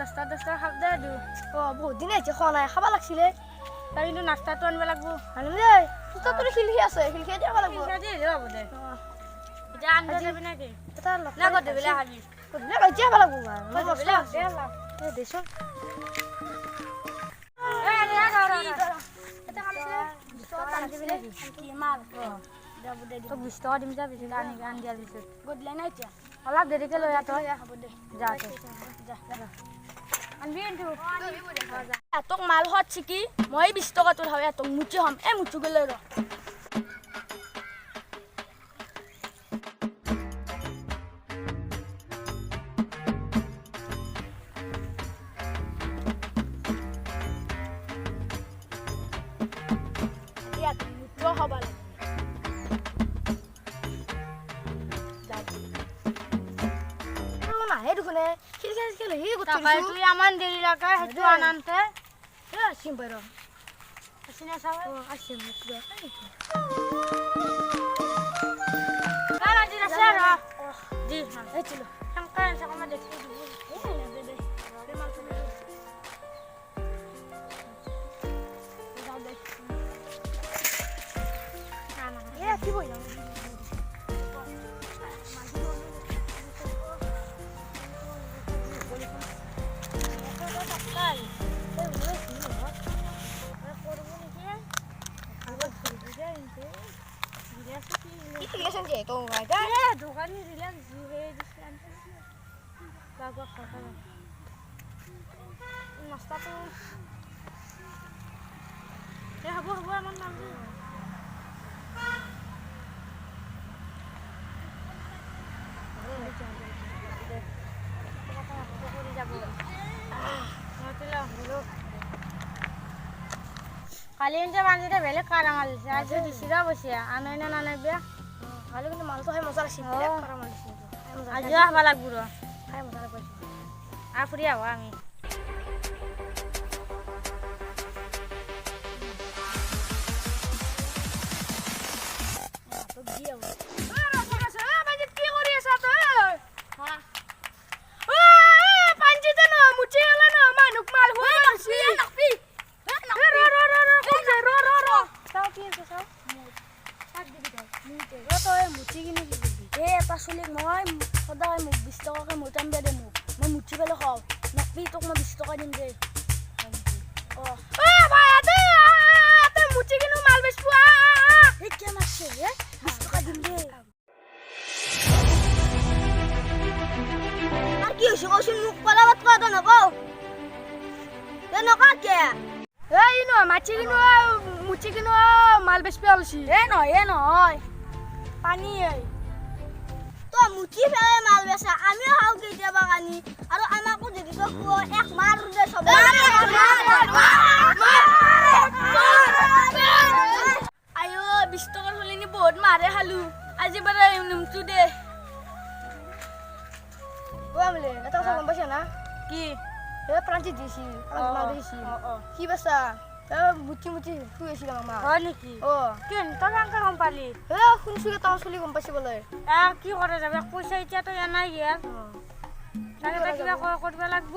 দস্তা খাব দে দিওঁ বহুত দিন হৈছে খোৱা নাই খাব লাগিছিলে তই কিন্তু নাস্তাটো আনিব লাগিব আনিম দেই তোৰ খিলখি আছে খিলখি দিব লাগিব হ'ব দে এতিয়া আনিব যাবি নেকি এটা না গধূলি খাবি গধূলি লৈ যাব লাগিব দেচোন তোক 20 টকা দিম যা পিছত আনি দিয়াৰ পিছত গধূলি নাই এতিয়া অলপ দেৰিকে লৈ আহ তই হ'ব দে যা আনবি কিন্তু তোক মাল হত চিকি মই 20 টকা তোৰ হয় তোক মুচি হম মুচুকে লৈ ৰ তুই আমার দেরি লাগা হেতু আনতে আসিম বাইর আসিনা সাবা আসিম কারা দিনা সারা জি হ্যাঁ এই চলো সংকান সকমা দেখি কি বই দোকানি রিল্যাক্স জুহে দিছেন বাবা খাওয়া নাস্তাটো হ'ব আমার নাম কালি এনতে বান্ধি বেলেগ কারা মাল দিছে আজ দিছিরা বসিয়া আনাই না নানাইবে কালি কিন্তু মালটো খাই মজা লাগছে আজিও খাব লাগব র খাই মজা লাগছে আর ফুরি আহো আমি চলিক মই সদায় মোক 20 টকাকে মোটাম দে মোক মই মুঠি পেলাই খাওঁ নকবি তোক মই 20 টকা দিম দে মাল বেচবো কেন আছে 20 টকা দিম দে আর কি হইছে কইছিন মুখ পালাবাত কত নকও এ নকা কে এই ন মাছি কিনো মুচি কিনো মাল বেচবে অলছি এ নয় পানি এই তো মুঠি ফেলে মাল বেচা আমিও খাও কেতিয়াবা কানি আৰু আমাকো যদি তো এক মাৰ দে সব আয়ো 20 টকা হলিনি বহুত মারে খালু আজি বারে নিমচু দে ওমলে এটা কথা গম পাইছ না কি এ প্রান্তি দিছি মাল দিছি কি বেচা মুঠি শুই আছিল মামা হয় নেকি কেন তই আঙ্কা গম পালি শুনছিলে তাৰ চলি গম পাইছে বোলে কি কৰা যাবে পইচা এতিয়া তই নাই গেল তাকে কিবা কৰিব লাগব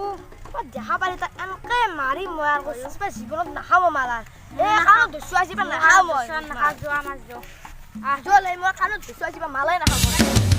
দেখা পালি তাক এনেকে মাৰি মই আৰু সঁচা জীৱনত নাখাব মাৰা কাণত ধুচু আহিবা নাখাওঁ মই নাখাওঁ যোৱা মাছ যোৱা যোৱা মই কাণত ধুচু আহিবা মালাই নাখাব